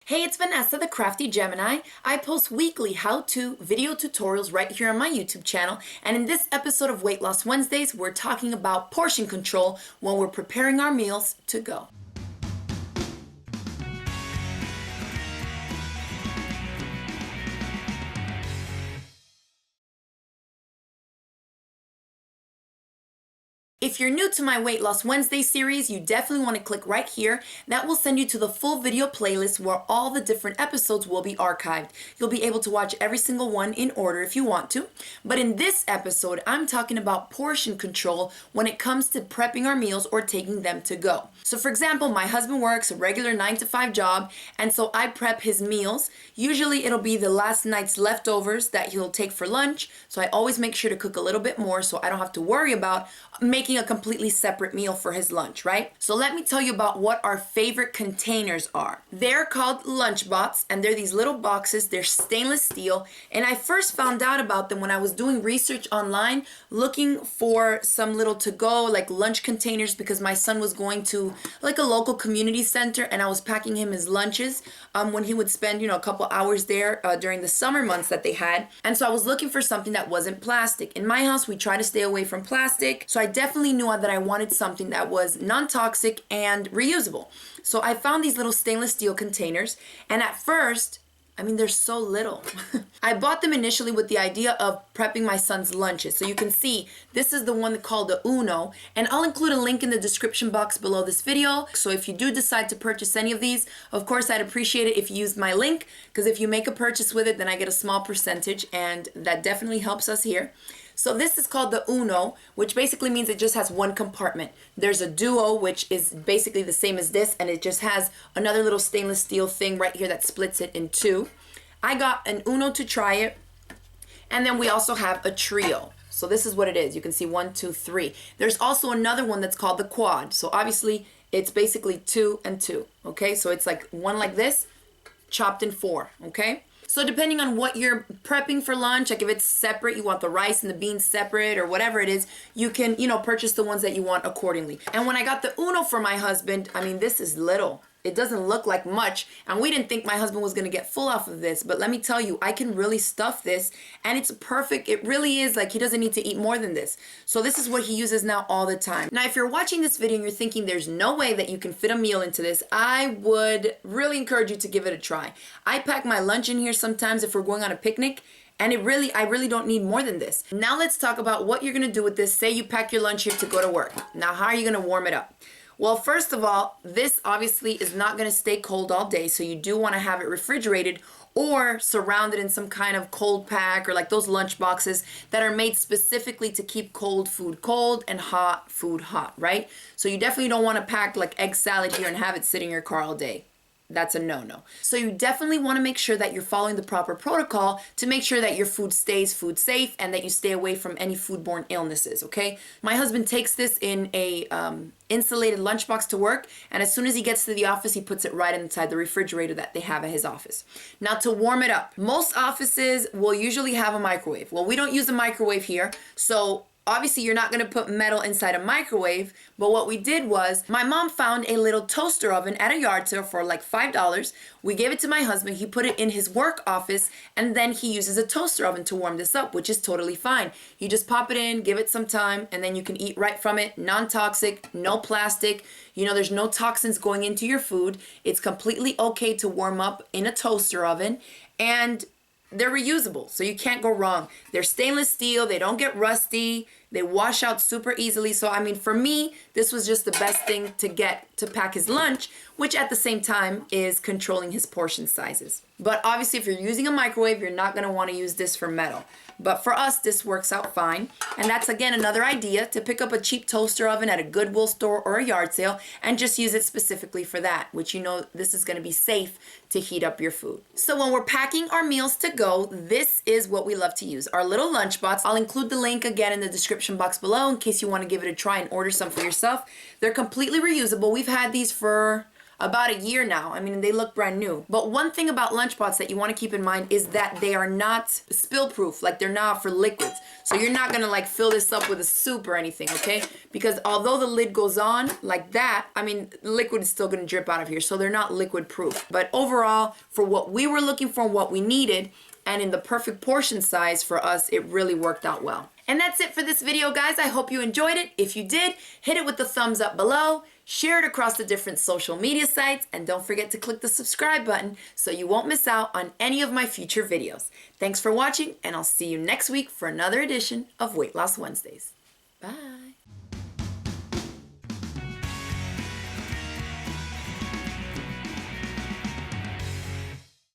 Hey, it's Vanessa, the Crafty Gemini. I post weekly how-to video tutorials right here on my YouTube channel. And in this episode of Weight Loss Wednesdays, we're talking about portion control when we're preparing our meals to go. If you're new to my Weight Loss Wednesday series, you definitely want to click right here. That will send you to the full video playlist where all the different episodes will be archived. You'll be able to watch every single one in order if you want to. But in this episode, I'm talking about portion control when it comes to prepping our meals or taking them to go. So for example, my husband works a regular 9-to-5 job, and so I prep his meals. Usually it'll be the last night's leftovers that he'll take for lunch. So I always make sure to cook a little bit more so I don't have to worry about making a completely separate meal for his lunch, right? So let me tell you about what our favorite containers are. They're called lunchbots, and they're these little boxes. They're stainless steel, and I first found out about them when I was doing research online, looking for some little to-go like lunch containers because my son was going to like a local community center, and I was packing him his lunches when he would spend, a couple hours there during the summer months that they had. And so I was looking for something that wasn't plastic. In my house, we try to stay away from plastic, so I definitely knew that I wanted something that was non-toxic and reusable. So I found these little stainless steel containers, and at first, they're so little. I bought them initially with the idea of prepping my son's lunches. So you can see this is the one called the Uno, and I'll include a link in the description box below this video. So if you do decide to purchase any of these, of course I'd appreciate it if you used my link, because if you make a purchase with it, then I get a small percentage, and that definitely helps us here. So this is called the Uno, which basically means it just has one compartment. There's a Duo, which is basically the same as this, and it just has another little stainless steel thing right here that splits it in two. I got an Uno to try it, and then we also have a Trio. So this is what it is. You can see 1, 2, 3. There's also another one that's called the Quad. So obviously it's basically 2 and 2, okay? So it's like one like this, chopped in 4, okay? So depending on what you're prepping for lunch, like if it's separate, you want the rice and the beans separate or whatever it is, you can, purchase the ones that you want accordingly. And when I got the Uno for my husband, this is little. It doesn't look like much, and we didn't think my husband was gonna get full off of this, but let me tell you, I can really stuff this, and it's perfect. It really is, like, he doesn't need to eat more than this. So this is what he uses now all the time. Now, if you're watching this video and you're thinking there's no way that you can fit a meal into this, I would really encourage you to give it a try. I pack my lunch in here sometimes if we're going on a picnic, and I really don't need more than this. Now let's talk about what you're gonna do with this. Say you pack your lunch here to go to work. Now, how are you gonna warm it up? Well, first of all, this obviously is not going to stay cold all day, so you do want to have it refrigerated or surrounded in some kind of cold pack or like those lunch boxes that are made specifically to keep cold food cold and hot food hot, right? So you definitely don't want to pack like egg salad here and have it sit in your car all day. That's a no-no. So you definitely want to make sure that you're following the proper protocol to make sure that your food stays food safe and that you stay away from any foodborne illnesses, okay? My husband takes this in a insulated lunchbox to work, and as soon as he gets to the office, he puts it right inside the refrigerator that they have at his office. Now, to warm it up, most offices will usually have a microwave. Well, we don't use a microwave here, so obviously, you're not going to put metal inside a microwave, but what we did was my mom found a little toaster oven at a yard sale for like $5. We gave it to my husband. He put it in his work office, and then he uses a toaster oven to warm this up, which is totally fine. You just pop it in, give it some time, and then you can eat right from it. Non-toxic, no plastic. There's no toxins going into your food. It's completely okay to warm up in a toaster oven, and they're reusable, so you can't go wrong. They're stainless steel, they don't get rusty, they wash out super easily. So for me, this was just the best thing to get to pack his lunch, which at the same time is controlling his portion sizes. But obviously if you're using a microwave, you're not gonna wanna use this for metal. But for us, this works out fine. And that's, again, another idea, to pick up a cheap toaster oven at a Goodwill store or a yard sale and just use it specifically for that, which this is gonna be safe to heat up your food. So when we're packing our meals to go, this is what we love to use. Our little lunchbox. I'll include the link again in the description box below in case you wanna give it a try and order some for yourself. They're completely reusable. We've had these for about a year now. I mean, they look brand new. But one thing about lunchbots that you want to keep in mind is that they are not spill proof, like they're not for liquids. So you're not gonna like fill this up with a soup or anything, okay? Because although the lid goes on like that, I mean, liquid is still gonna drip out of here, so they're not liquid proof. But overall, for what we were looking for, what we needed, and in the perfect portion size for us, it really worked out well. And that's it for this video, guys. I hope you enjoyed it. If you did, hit it with the thumbs up below, share it across the different social media sites, and don't forget to click the subscribe button so you won't miss out on any of my future videos. Thanks for watching, and I'll see you next week for another edition of Weight Loss Wednesdays. Bye.